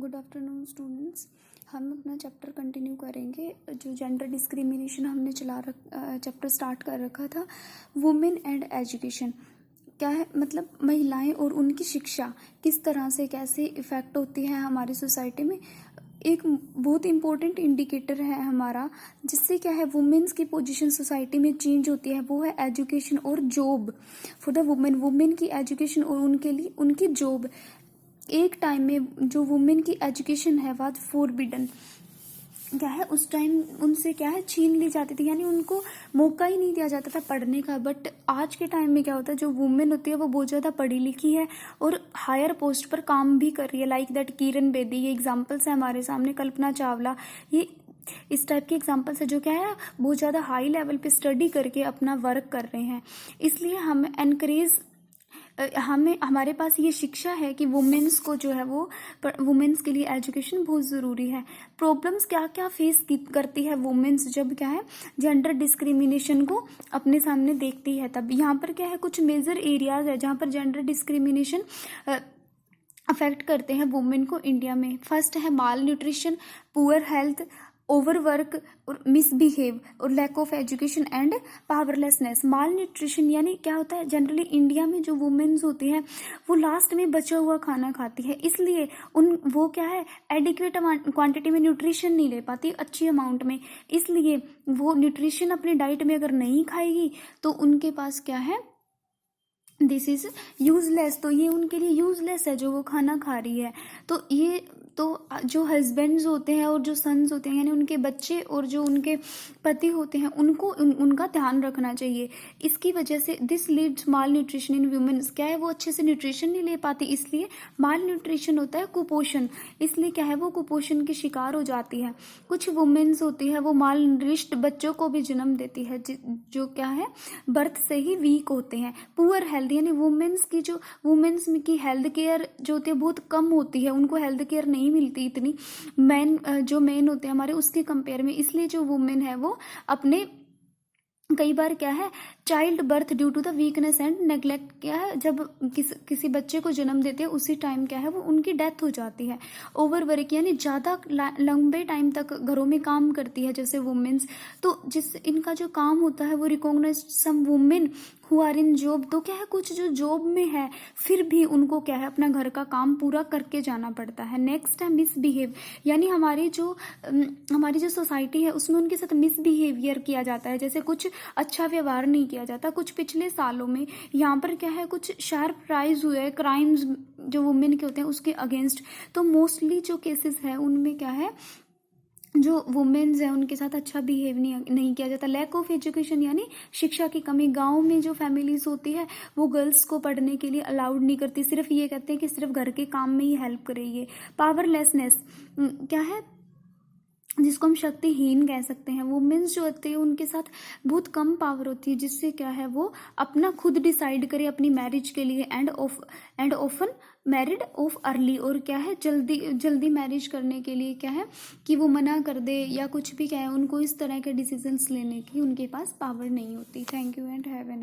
Good afternoon students. हम अपना chapter continue करेंगे। जो जेंडर डिस्क्रिमिनेशन हमने चैप्टर स्टार्ट कर रखा था, वुमेन एंड एजुकेशन। क्या है मतलब महिलाएं और उनकी शिक्षा किस तरह से कैसे इफ़ेक्ट होती है हमारी सोसाइटी में। एक बहुत इम्पोर्टेंट इंडिकेटर है हमारा, जिससे क्या है वुमेन्स की पोजीशन सोसाइटी में चेंज होती है, वो है एजुकेशन और जॉब फॉर द वुमेन की एजुकेशन और उनके लिए उनकी जॉब। एक टाइम में जो वुमेन की एजुकेशन है वह फॉरबिडन क्या है, उस टाइम उनसे क्या है छीन ली जाती थी, यानी उनको मौका ही नहीं दिया जाता था पढ़ने का। बट आज के टाइम में क्या होता है, जो वुमेन होती है वो बहुत ज़्यादा पढ़ी लिखी है और हायर पोस्ट पर काम भी कर रही है। लाइक दैट किरण बेदी, ये एग्जाम्पल्स है हमारे सामने, कल्पना चावला, ये इस टाइप के एग्जाम्पल्स है जो क्या है बहुत ज़्यादा हाई लेवल पे स्टडी करके अपना वर्क कर रहे हैं। इसलिए हमारे पास ये शिक्षा है कि वुमेन्स को जो है वो वुमेन्स के लिए एजुकेशन बहुत ज़रूरी है। प्रॉब्लम्स क्या क्या फेस करती है वुमेन्स जब क्या है जेंडर डिस्क्रिमिनेशन को अपने सामने देखती है। तब यहाँ पर क्या है कुछ मेजर एरियाज है जहाँ पर जेंडर डिस्क्रिमिनेशन अफेक्ट करते हैं वुमेन को इंडिया में। फर्स्ट है malnutrition, poor health, overwork और मिसबिहेव और lack of education and powerlessness. Malnutrition यानी क्या होता है, जनरली इंडिया में जो वुमेन्स होती हैं वो लास्ट में बचा हुआ खाना खाती है, इसलिए वो क्या है एडिक्वेट क्वांटिटी में न्यूट्रिशन नहीं ले पाती अच्छी अमाउंट में। इसलिए वो न्यूट्रिशन अपनी डाइट में अगर नहीं खाएगी तो उनके पास क्या है, दिस इज यूजलेस, तो ये उनके लिए यूजलेस है जो वो खाना खा रही है। तो जो हस्बैंड्स होते हैं और जो सन्स होते हैं, यानी उनके बच्चे और जो उनके पति होते हैं, उनको उनका ध्यान रखना चाहिए। इसकी वजह से this leads malnutrition in womens, क्या है वो अच्छे से न्यूट्रिशन नहीं ले पाती, इसलिए माल न्यूट्रिशन होता है कुपोषण, इसलिए क्या है वो कुपोषण की शिकार हो जाती है। कुछ वुमेन्स होती है वो माल न्यूट्रिश्ड बच्चों को भी जन्म देती है जो क्या है बर्थ से ही वीक होते हैं। पुअर हेल्थ यानी वुमेन्स की हेल्थ केयर जो होती है बहुत कम होती है, उनको हेल्थ केयर नहीं मिलती इतनी मेन होते हैं हमारे उसके कंपेयर में। इसलिए जो वुमेन है वो अपने कई बार क्या है child birth due to the weakness and neglect, क्या है जब किसी बच्चे को जन्म देते हैं उसी टाइम क्या है वो उनकी डेथ हो जाती है। ओवरवर्क यानी ज़्यादा लंबे टाइम तक घरों में काम करती है जैसे वुमेन्स, तो जिस इनका जो काम होता है वो recognise some women who are in job, तो क्या है कुछ जो जॉब में है फिर भी उनको क्या है अपना घर का काम पूरा करके जाना पड़ता है। नेक्स्ट है मिसबिहेव, यानी हमारी जो सोसाइटी है उसमें उनके साथ मिसबिहेवियर किया जाता है, जैसे कुछ अच्छा व्यवहार नहीं किया जाता। कुछ पिछले सालों में यहाँ पर क्या है कुछ शार्प राइज हुए हैं क्राइम्स जो वुमेन के होते हैं उसके अगेंस्ट। तो मोस्टली जो केसेस है उनमें क्या है जो वुमेन्स हैं उनके साथ अच्छा बिहेव नहीं किया जाता। लैक ऑफ एजुकेशन यानी शिक्षा की कमी, गांव में जो फैमिलीज होती है वो गर्ल्स को पढ़ने के लिए अलाउड नहीं करती, सिर्फ ये कहते हैं कि सिर्फ घर के काम में ही हेल्प करेंगे। पावरलेसनेस क्या है जिसको हम शक्तिहीन कह सकते हैं। वुमेन्स जो होती है उनके साथ बहुत कम पावर होती है, जिससे क्या है वो अपना खुद डिसाइड करे अपनी मैरिज के लिए and often married of early, और क्या है जल्दी मैरिज करने के लिए क्या है कि वो मना कर दे या कुछ भी क्या है, उनको इस तरह के डिसीजंस लेने की उनके पास पावर नहीं होती। Thank you and have a nice